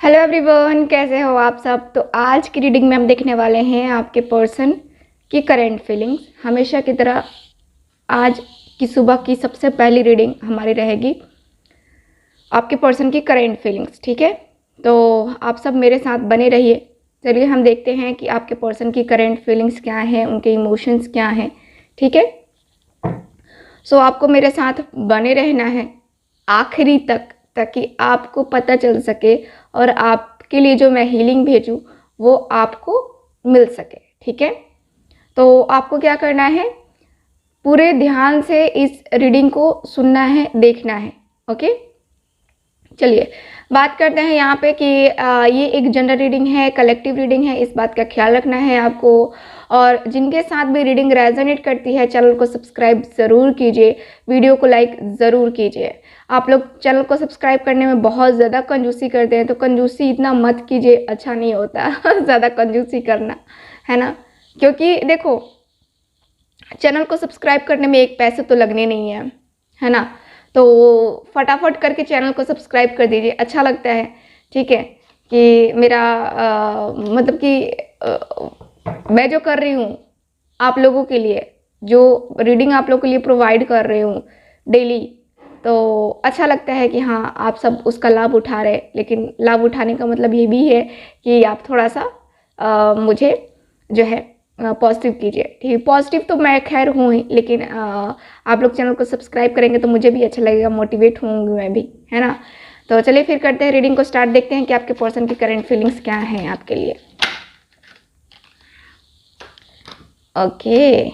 Hello everyone, कैसे हो आप सब। तो आज की रीडिंग में हम देखने वाले हैं आपके पर्सन की करेंट फीलिंग्स। हमेशा की तरह आज की सुबह की सबसे पहली रीडिंग हमारी रहेगी आपके पर्सन की करेंट फीलिंग्स। ठीक है, तो आप सब मेरे साथ बने रहिए। चलिए हम देखते हैं कि आपके पर्सन की करेंट फीलिंग्स क्या हैं, उनके इमोशंस क्या हैं। ठीक है, सो आपको मेरे साथ बने रहना है आखिरी तक, ताकि आपको पता चल सके और आपके लिए जो मैं हीलिंग भेजूँ वो आपको मिल सके। ठीक है, तो आपको क्या करना है, पूरे ध्यान से इस रीडिंग को सुनना है, देखना है। ओके, चलिए बात करते हैं यहाँ पे कि ये एक जनरल रीडिंग है, कलेक्टिव रीडिंग है, इस बात का ख्याल रखना है आपको। और जिनके साथ भी रीडिंग रेजोनेट करती है चैनल को सब्सक्राइब ज़रूर कीजिए, वीडियो को लाइक ज़रूर कीजिए। आप लोग चैनल को सब्सक्राइब करने में बहुत ज़्यादा कंजूसी करते हैं, तो कंजूसी इतना मत कीजिए, अच्छा नहीं होता ज़्यादा कंजूसी करना, है ना। क्योंकि देखो, चैनल को सब्सक्राइब करने में एक पैसे तो लगने नहीं है ना। तो फटाफट करके चैनल को सब्सक्राइब कर दीजिए, अच्छा लगता है। ठीक है, कि मेरा मतलब कि मैं जो कर रही हूँ आप लोगों के लिए, जो रीडिंग आप लोगों के लिए प्रोवाइड कर रही हूँ डेली, तो अच्छा लगता है कि हाँ आप सब उसका लाभ उठा रहे। लेकिन लाभ उठाने का मतलब ये भी है कि आप थोड़ा सा मुझे जो है पॉजिटिव कीजिए। ठीक है, पॉजिटिव तो मैं खैर हूँ ही, लेकिन आप लोग चैनल को सब्सक्राइब करेंगे तो मुझे भी अच्छा लगेगा, मोटिवेट होंगी मैं भी, है ना। तो चलिए फिर करते हैं रीडिंग को स्टार्ट, देखते हैं कि आपके पर्सन की करंट फीलिंग्स क्या हैं आपके लिए। ओके,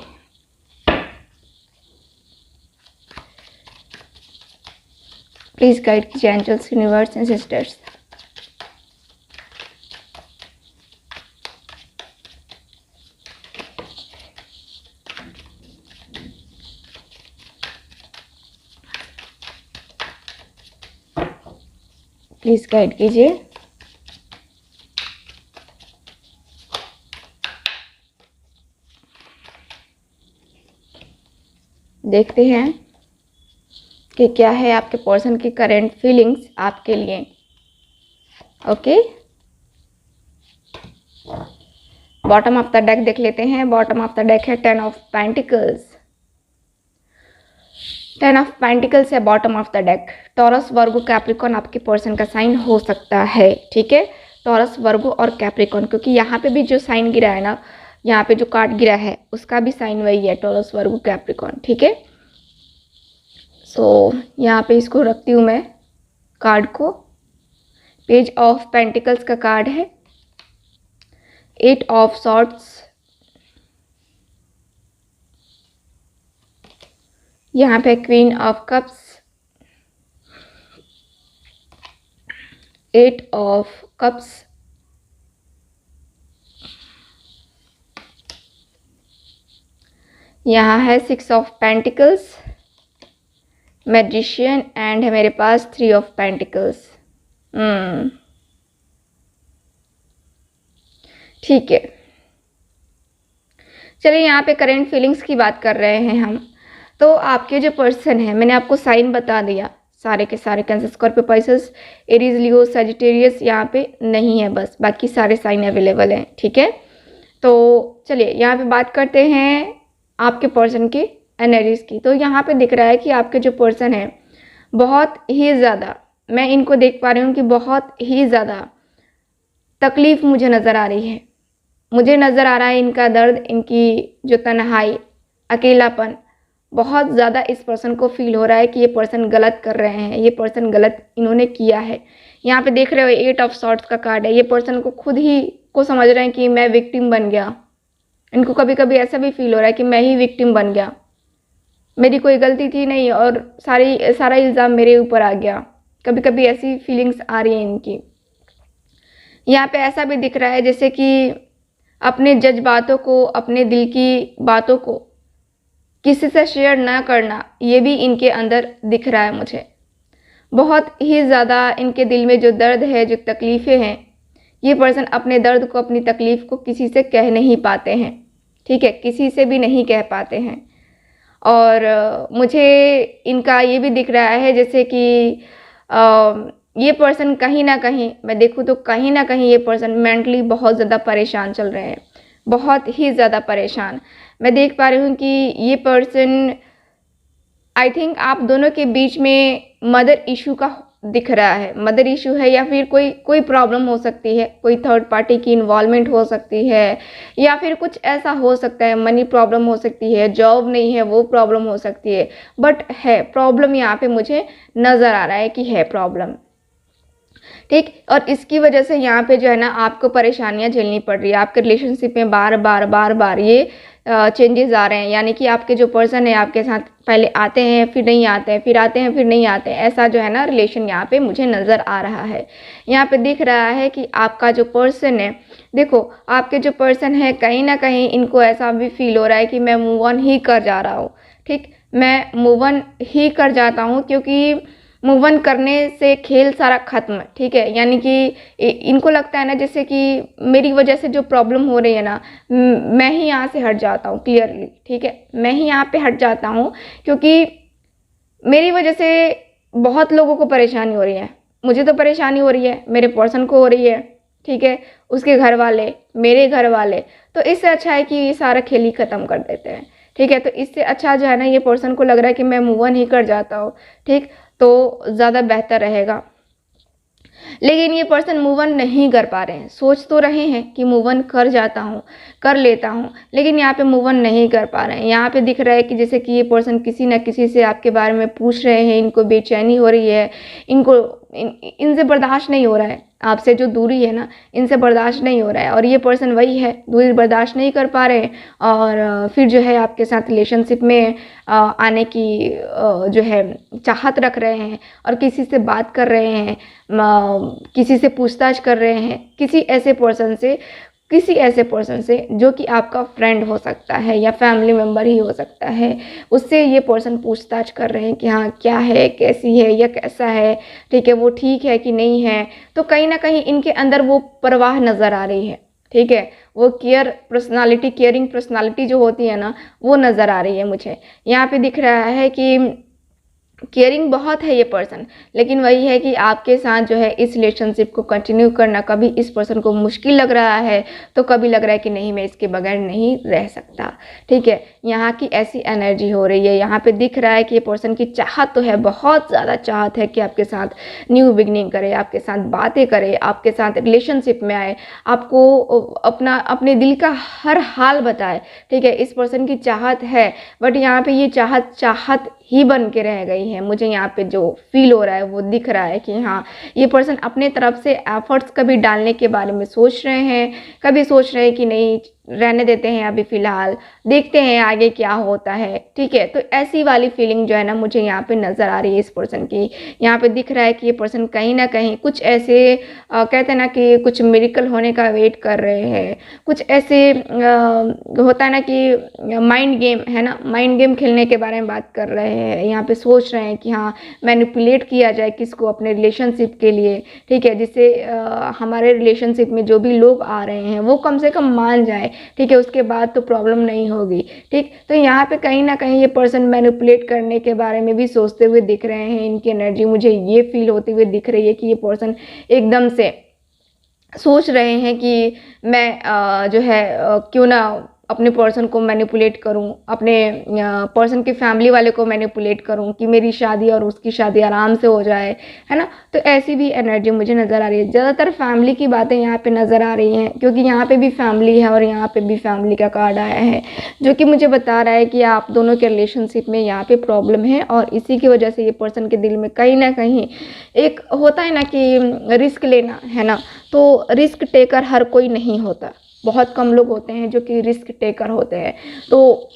प्लीज गाइड कीजिए angels, universe and sisters. Please guide कीजिए। देखते हैं कि क्या है आपके पर्सन की करंट फीलिंग्स आपके लिए। Okay, bottom of the deck देख लेते हैं। बॉटम ऑफ द डेक है 10 ऑफ पेंटिकल्स। 10 ऑफ पेंटिकल्स है bottom of the deck. Taurus, Virgo, Capricorn आपके पर्सन का साइन हो सकता है। ठीक है, टॉरस, वर्गो और कैप्रिकॉन, क्योंकि यहाँ पे भी जो साइन गिरा है ना, यहाँ पे जो कार्ड गिरा है उसका भी साइन वही है, टॉरस, वर्गो, कैप्रिकॉन। ठीक है, सो यहाँ पे इसको रखती हूँ मैं कार्ड को। पेज ऑफ पेंटिकल्स का कार्ड है, 8 ऑफ सॉर्ड्स, यहाँ पे queen of cups, 8 of cups, यहाँ है 6 ऑफ पेंटिकल्स, मैजिशियन, एंड है मेरे पास 3 ऑफ पेंटिकल्स। ठीक है, चलिए यहाँ पे करेंट फीलिंग्स की बात कर रहे हैं हम। तो आपके जो पर्सन है, मैंने आपको साइन बता दिया सारे के सारे, कैंसर, स्कॉर्पियो, पाइसेस, एरीज, लियो, सजिटेरियस यहाँ पे नहीं है, बस बाकी सारे साइन अवेलेबल हैं। ठीक है, तो चलिए यहाँ पे बात करते हैं आपके पर्सन की एनर्जीज की। तो यहाँ पे दिख रहा है कि आपके जो पर्सन है बहुत ही ज़्यादा, मैं इनको देख पा रही हूँ कि बहुत ही ज़्यादा तकलीफ़ मुझे नज़र आ रही है। मुझे नज़र आ रहा है इनका दर्द, इनकी जो तन्हाई, अकेलापन बहुत ज़्यादा इस पर्सन को फील हो रहा है कि ये पर्सन गलत कर रहे हैं, ये पर्सन गलत इन्होंने किया है। यहाँ पे देख रहे हो 8 ऑफ सॉर्ड्स का कार्ड है। ये पर्सन को खुद ही को समझ रहे हैं कि मैं विक्टिम बन गया। इनको कभी कभी ऐसा भी फील हो रहा है कि मैं ही विक्टिम बन गया, मेरी कोई गलती थी नहीं और सारा इल्ज़ाम मेरे ऊपर आ गया। कभी कभी ऐसी फीलिंग्स आ रही हैं इनकी। यहाँ पे ऐसा भी दिख रहा है जैसे कि अपने जज्बातों को, अपने दिल की बातों को किसी से शेयर ना करना, ये भी इनके अंदर दिख रहा है मुझे। बहुत ही ज़्यादा इनके दिल में जो दर्द है, जो तकलीफ़ें हैं, ये पर्सन अपने दर्द को, अपनी तकलीफ़ को किसी से कह नहीं पाते हैं। ठीक है, किसी से भी नहीं कह पाते हैं। और मुझे इनका ये भी दिख रहा है जैसे कि ये पर्सन कहीं ना कहीं मैं देखूँ तो कहीं ना कहीं ये पर्सन मेंटली बहुत ज़्यादा परेशान चल रहे हैं, बहुत ही ज़्यादा परेशान। मैं देख पा रही हूँ कि ये पर्सन आई थिंक आप दोनों के बीच में मदर इशू का दिख रहा है, मदर इशू है या फिर कोई कोई प्रॉब्लम हो सकती है, कोई थर्ड पार्टी की इन्वॉल्वमेंट हो सकती है या फिर कुछ ऐसा हो सकता है, मनी प्रॉब्लम हो सकती है, जॉब नहीं है वो प्रॉब्लम हो सकती है, बट है प्रॉब्लम यहाँ पे मुझे नज़र आ रहा है कि है प्रॉब्लम, ठीक। और इसकी वजह से यहाँ पे जो है ना आपको परेशानियाँ झेलनी पड़ रही है, आपके रिलेशनशिप में बार बार ये चेंजेस आ रहे हैं, यानी कि आपके जो पर्सन है आपके साथ पहले आते हैं फिर नहीं आते हैं, फिर आते हैं फिर नहीं आते हैं, ऐसा जो है ना रिलेशन यहाँ पे मुझे नज़र आ रहा है। यहाँ पे दिख रहा है कि आपका जो पर्सन है, देखो आपके जो पर्सन है कहीं ना कहीं इनको ऐसा भी फील हो रहा है कि मैं मूव ऑन ही कर जा रहा हूँ, ठीक, मैं मूव ऑन ही कर जाता हूँ क्योंकि मूव ऑन करने से खेल सारा खत्म, ठीक है। यानी कि इनको लगता है ना जैसे कि मेरी वजह से जो प्रॉब्लम हो रही है ना, मैं ही यहाँ से हट जाता हूँ क्लियरली, ठीक है, मैं ही यहाँ पे हट जाता हूँ क्योंकि मेरी वजह से बहुत लोगों को परेशानी हो रही है, मुझे तो परेशानी हो रही है, मेरे पर्सन को हो रही है, ठीक है, उसके घर वाले, मेरे घर वाले, तो इससे अच्छा है कि ये सारा खेल ही ख़त्म कर देते हैं, ठीक है। तो इससे अच्छा जो है ना ये पर्सन को लग रहा है कि मैं मूव ऑन ही कर जाता हूँ, ठीक, तो ज़्यादा बेहतर रहेगा। लेकिन ये पर्सन मूव ऑन नहीं कर पा रहे हैं, सोच तो रहे हैं कि मूव ऑन कर जाता हूँ, कर लेता हूँ, लेकिन यहाँ पे मूव ऑन नहीं कर पा रहे हैं। यहाँ पे दिख रहा है कि जैसे कि ये पर्सन किसी न किसी से आपके बारे में पूछ रहे हैं, इनको बेचैनी हो रही है, इनको इनसे बर्दाश्त नहीं हो रहा है, आपसे जो दूरी है ना इनसे बर्दाश्त नहीं हो रहा है, और ये पर्सन वही है, दूरी बर्दाश्त नहीं कर पा रहे और फिर जो है आपके साथ रिलेशनशिप में आने की जो है चाहत रख रहे हैं और किसी से बात कर रहे हैं, किसी से पूछताछ कर रहे हैं, किसी ऐसे पर्सन से जो कि आपका फ्रेंड हो सकता है या फैमिली मेम्बर ही हो सकता है, उससे ये पर्सन पूछताछ कर रहे हैं कि हाँ क्या है, कैसी है या कैसा है, ठीक है, वो ठीक है कि नहीं है। तो कहीं ना कहीं इनके अंदर वो परवाह नज़र आ रही है, ठीक है, वो केयरिंग पर्सनालिटी जो होती है ना वो नज़र आ रही है मुझे। यहाँ पे दिख रहा है कि केयरिंग बहुत है ये पर्सन, लेकिन वही है कि आपके साथ जो है इस रिलेशनशिप को कंटिन्यू करना कभी इस पर्सन को मुश्किल लग रहा है तो कभी लग रहा है कि नहीं मैं इसके बगैर नहीं रह सकता, ठीक है। यहाँ की ऐसी एनर्जी हो रही है, यहाँ पे दिख रहा है कि ये पर्सन की चाहत तो है, बहुत ज़्यादा चाहत है कि आपके साथ न्यू बिगनिंग करे, आपके साथ बातें करे, आपके साथ रिलेशनशिप में आए, आपको अपने दिल का हर हाल बताए, ठीक है, इस पर्सन की चाहत है। बट यहाँ पे ये चाहत ही बन के रह गई है। मुझे यहाँ पे जो फील हो रहा है वो दिख रहा है कि हाँ ये पर्सन अपने तरफ से एफर्ट्स कभी डालने के बारे में सोच रहे हैं, कभी सोच रहे हैं कि नहीं रहने देते हैं अभी फ़िलहाल, देखते हैं आगे क्या होता है, ठीक है। तो ऐसी वाली फीलिंग जो है ना मुझे यहाँ पे नज़र आ रही है इस पर्सन की। यहाँ पे दिख रहा है कि ये पर्सन कहीं ना कहीं कुछ ऐसे कहते हैं ना कि कुछ मिरेकल होने का वेट कर रहे हैं, कुछ ऐसे होता है ना कि माइंड गेम है ना, माइंड गेम खेलने के बारे में बात कर रहे हैं। यहाँ पे सोच रहे हैं कि हाँ मैनिपुलेट किया जाए किसको अपने रिलेशनशिप के लिए, ठीक है, जिससे हमारे रिलेशनशिप में जो भी लोग आ रहे हैं वो कम से कम मान जाए, ठीक है, उसके बाद तो प्रॉब्लम नहीं होगी, ठीक। तो यहाँ पे कहीं ना कहीं ये पर्सन मैनिपुलेट करने के बारे में भी सोचते हुए दिख रहे हैं। इनकी एनर्जी मुझे ये फील होती हुई दिख रही है कि ये पर्सन एकदम से सोच रहे हैं कि मैं जो है क्यों ना अपने पर्सन को मैनिपुलेट करूं, अपने पर्सन की फैमिली वाले को मैनिपुलेट करूं कि मेरी शादी और उसकी शादी आराम से हो जाए, है ना। तो ऐसी भी एनर्जी मुझे नज़र आ रही है। ज़्यादातर फैमिली की बातें यहाँ पे नज़र आ रही हैं क्योंकि यहाँ पे भी फैमिली है और यहाँ पे भी फैमिली का कार्ड आया है जो कि मुझे बता रहा है कि आप दोनों के रिलेशनशिप में यहाँ पे प्रॉब्लम है और इसी की वजह से ये पर्सन के दिल में कहीं ना कहीं एक होता है ना कि रिस्क लेना, है ना। तो रिस्क टेकर हर कोई नहीं होता, बहुत कम लोग होते हैं जो कि रिस्क टेकर होते हैं। तो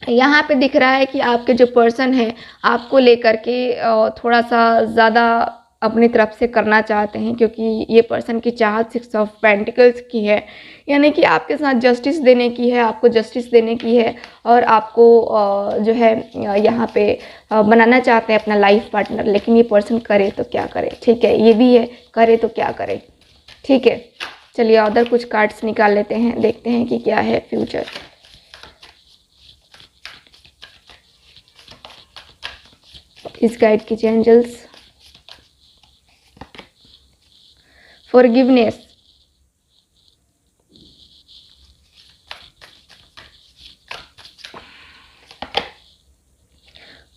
यहाँ पे दिख रहा है कि आपके जो पर्सन है आपको लेकर के थोड़ा सा ज़्यादा अपनी तरफ से करना चाहते हैं क्योंकि ये पर्सन की चाहत 6 ऑफ पेंटिकल्स की है, यानी कि आपके साथ जस्टिस देने की है, आपको जस्टिस देने की है और आपको जो है यहाँ पे बनाना चाहते हैं अपना लाइफ पार्टनर। लेकिन ये पर्सन करे तो क्या करे, ठीक है, ये भी है, करे तो क्या करे, ठीक है। चलिए अदर कुछ कार्ड्स निकाल लेते हैं, देखते हैं कि क्या है फ्यूचर। इस गाइड कीजिए angels. Forgiveness,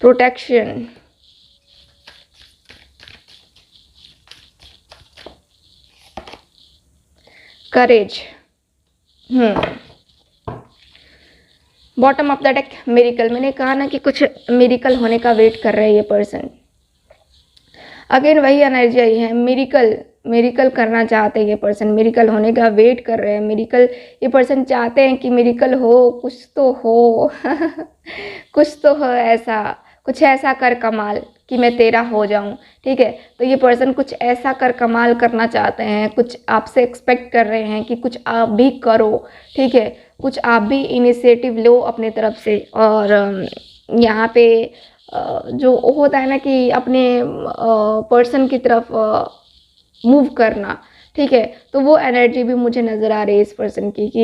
protection, courage, bottom of the deck miracle. मैंने कहा ना कि कुछ मिरेकल होने का वेट कर रहे हैं ये पर्सन। अगेन वही एनर्जी आई है, मिरेकल, मिरेकल करना चाहते हैं ये पर्सन, मिरेकल होने का वेट कर रहे हैं। मिरेकल ये पर्सन चाहते हैं कि मिरेकल हो, कुछ तो हो कुछ तो हो ऐसा, कुछ ऐसा कर कमाल कि मैं तेरा हो जाऊं। ठीक है, तो ये पर्सन कुछ ऐसा कर कमाल करना चाहते हैं, कुछ आपसे एक्सपेक्ट कर रहे हैं कि कुछ आप भी करो। ठीक है, कुछ आप भी इनिशिएटिव लो अपने तरफ से। और यहाँ पे जो होता है ना कि अपने पर्सन की तरफ मूव करना, ठीक है, तो वो एनर्जी भी मुझे नज़र आ रही है इस पर्सन की कि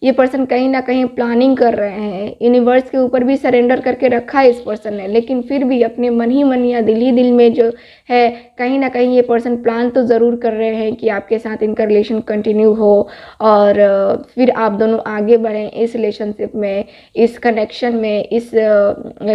ये पर्सन कहीं ना कहीं प्लानिंग कर रहे हैं। यूनिवर्स के ऊपर भी सरेंडर करके रखा है इस पर्सन ने, लेकिन फिर भी अपने मन ही मन या दिल ही दिल में जो है, कहीं ना कहीं ये पर्सन प्लान तो ज़रूर कर रहे हैं कि आपके साथ इनका रिलेशन कंटिन्यू हो और फिर आप दोनों आगे बढ़ें इस रिलेशनशिप में, इस कनेक्शन में। इस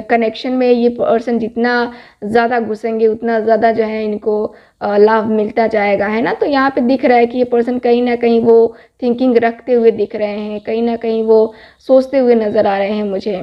कनेक्शन में ये पर्सन जितना ज़्यादा घुसेंगे उतना ज़्यादा जो है इनको लाभ मिलता जाएगा, है ना। तो यहाँ पे दिख रहा है कि ये पर्सन कहीं ना कहीं वो थिंकिंग रखते हुए दिख रहे हैं, कहीं ना कहीं वो सोचते हुए नज़र आ रहे हैं मुझे।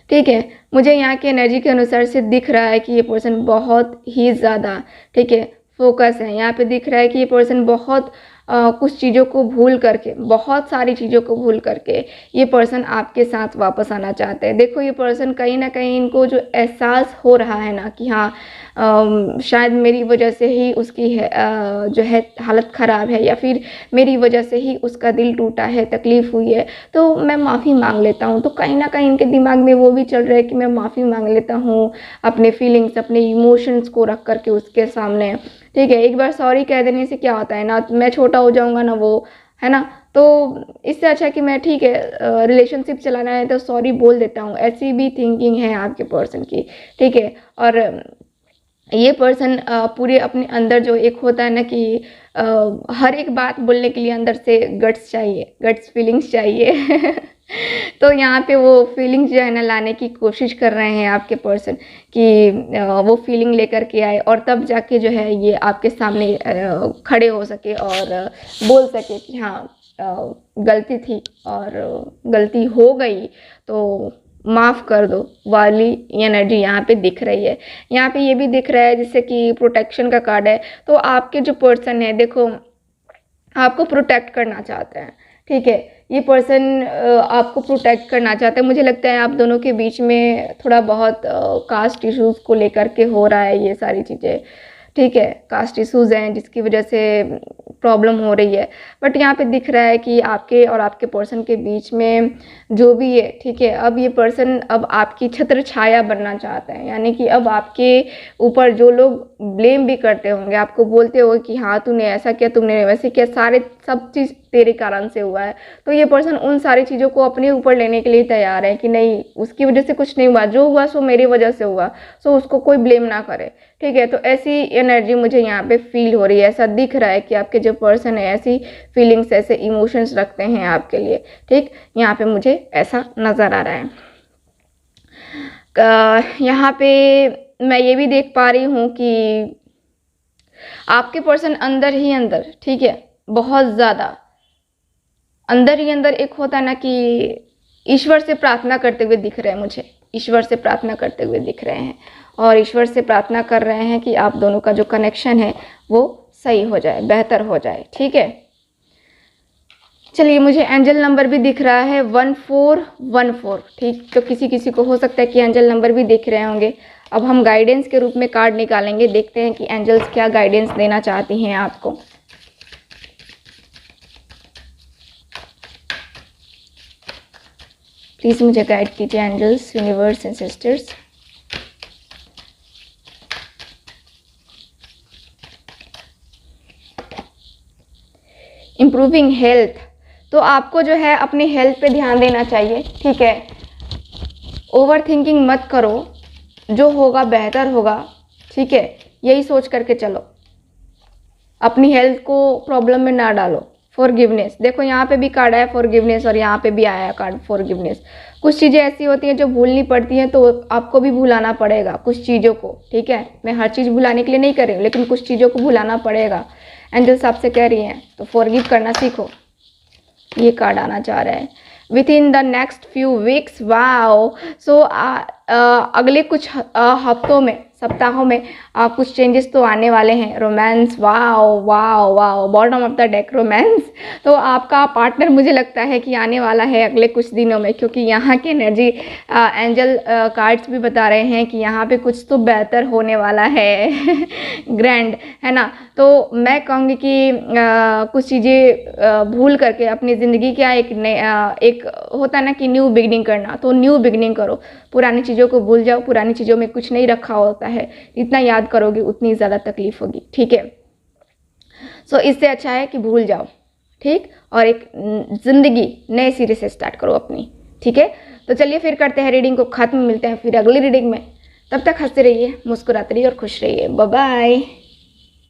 ठीक है, मुझे यहाँ की एनर्जी के अनुसार से दिख रहा है कि ये पर्सन बहुत ही ज़्यादा, ठीक है, फोकस है। यहाँ पे दिख रहा है कि ये पर्सन बहुत कुछ चीज़ों को भूल करके, बहुत सारी चीज़ों को भूल करके ये पर्सन आपके साथ वापस आना चाहते हैं। देखो, ये पर्सन कहीं ना कहीं इनको जो एहसास हो रहा है ना कि हाँ शायद मेरी वजह से ही उसकी जो है हालत ख़राब है, या फिर मेरी वजह से ही उसका दिल टूटा है, तकलीफ़ हुई है, तो मैं माफ़ी मांग लेता हूँ। तो कहीं ना कहीं इनके दिमाग में वो भी चल रहा है कि मैं माफ़ी मांग लेता हूँ अपने फीलिंग्स, अपने इमोशंस को रख करके उसके सामने। ठीक है, एक बार सॉरी कह देने से क्या होता है ना, मैं छोटा हो जाऊंगा ना वो, है ना। तो इससे अच्छा कि मैं, ठीक है, रिलेशनशिप चलाना है तो सॉरी बोल देता हूँ, ऐसी भी थिंकिंग है आपके पर्सन की। ठीक है, और ये पर्सन पूरे अपने अंदर जो एक होता है ना कि हर एक बात बोलने के लिए अंदर से गट्स चाहिए, गट्स फीलिंग्स चाहिए तो यहाँ पे वो फीलिंग्स जो है ना लाने की कोशिश कर रहे हैं आपके पर्सन कि वो फीलिंग लेकर के आए और तब जाके जो है ये आपके सामने खड़े हो सके और बोल सके कि हाँ गलती थी और गलती हो गई तो माफ़ कर दो वाली एनर्जी यहाँ पे दिख रही है। यहाँ पे ये भी दिख रहा है जैसे कि प्रोटेक्शन का कार्ड है, तो आपके जो पर्सन है देखो आपको प्रोटेक्ट करना चाहते हैं। ठीक है, ये पर्सन आपको प्रोटेक्ट करना चाहता है। मुझे लगता है आप दोनों के बीच में थोड़ा बहुत कास्ट इश्यूज़ को लेकर के हो रहा है ये सारी चीज़ें। ठीक है, कास्ट इश्यूज़ हैं जिसकी वजह से प्रॉब्लम हो रही है, बट यहाँ पे दिख रहा है कि आपके और आपके पर्सन के बीच में जो भी है, ठीक है, अब ये पर्सन अब आपकी छत्र छाया बनना चाहता है। यानी कि अब आपके ऊपर जो लोग ब्लेम भी करते होंगे, आपको बोलते होंगे कि हाँ तूने ऐसा किया, तुमने वैसे किया, सारे सब चीज़ तेरे कारण से हुआ है, तो ये पर्सन उन सारी चीज़ों को अपने ऊपर लेने के लिए तैयार है कि नहीं उसकी वजह से कुछ नहीं हुआ, जो हुआ सो मेरी वजह से हुआ, सो उसको कोई ब्लेम ना करे। ठीक है, तो ऐसी एनर्जी मुझे यहाँ पे फील हो रही है, ऐसा दिख रहा है कि आपके जो पर्सन है ऐसी फीलिंग्स, ऐसे इमोशंस रखते हैं आपके लिए। ठीक, यहाँ पे मुझे ऐसा नज़र आ रहा है। यहाँ पे मैं ये भी देख पा रही हूँ कि आपके पर्सन अंदर ही अंदर, ठीक है, बहुत ज़्यादा अंदर ही अंदर एक होता है ना कि ईश्वर से प्रार्थना करते हुए दिख रहे हैं मुझे, ईश्वर से प्रार्थना करते हुए दिख रहे हैं और ईश्वर से प्रार्थना कर रहे हैं कि आप दोनों का जो कनेक्शन है वो सही हो जाए, बेहतर हो जाए। ठीक है, चलिए मुझे एंजल नंबर भी दिख रहा है 1414। ठीक, तो किसी किसी को हो सकता है कि एंजल नंबर भी दिख रहे होंगे। अब हम गाइडेंस के रूप में कार्ड निकालेंगे, देखते हैं कि एंजल्स क्या गाइडेंस देना चाहती हैं आपको। प्लीज़ मुझे गाइड कीजिए angels, universe and sisters. Improving health, तो आपको जो है अपनी हेल्थ पे ध्यान देना चाहिए। ठीक है, ओवर थिंकिंग मत करो, जो होगा बेहतर होगा। ठीक है, यही सोच करके चलो। अपनी हेल्थ को प्रॉब्लम में ना डालो। फॉरगिवनेस, देखो यहाँ पे भी कार्ड आया फॉरगिवनेस और यहाँ पे भी आया कार्ड फॉरगिवनेस। कुछ चीज़ें ऐसी होती हैं जो भूलनी पड़ती हैं, तो आपको भी भुलाना पड़ेगा कुछ चीज़ों को, ठीक है। मैं हर चीज़ भुलाने के लिए नहीं कर रही हूँ, लेकिन कुछ चीज़ों को भुलाना पड़ेगा। एंजल्स आपसे कह रही हैं तो फॉरगिव करना सीखो, ये कार्ड आना चाह रहा है। Within the next few weeks, wow. So अगले कुछ हफ्तों में, सप्ताहों में कुछ चेंजेस तो आने वाले हैं। Romance, wow wow wow, bottom of the deck romance. तो आपका पार्टनर मुझे लगता है कि आने वाला है अगले कुछ दिनों में, क्योंकि यहाँ की एनर्जी एंजल कार्ड्स भी बता रहे हैं कि यहाँ पे कुछ तो बेहतर होने वाला है ग्रैंड, है ना। तो मैं कहूँगी कि कुछ चीज़ें भूल करके अपनी ज़िंदगी का एक होता है ना कि न्यू बिगनिंग करना, तो न्यू बिगनिंग करो। पुरानी चीज़ों को भूल जाओ, पुरानी चीज़ों में कुछ नहीं रखा होता है, इतना याद करोगे उतनी ज़्यादा तकलीफ होगी, ठीक है। सो इससे अच्छा है कि भूल जाओ, ठीक, और एक ज़िंदगी नए सिरे से स्टार्ट करो अपनी, ठीक है। तो चलिए फिर करते हैं रीडिंग को ख़त्म, मिलते हैं फिर अगली रीडिंग में। तब तक हंसते रहिए, मुस्कुराते रहिए और खुश रहिए। Bye bye.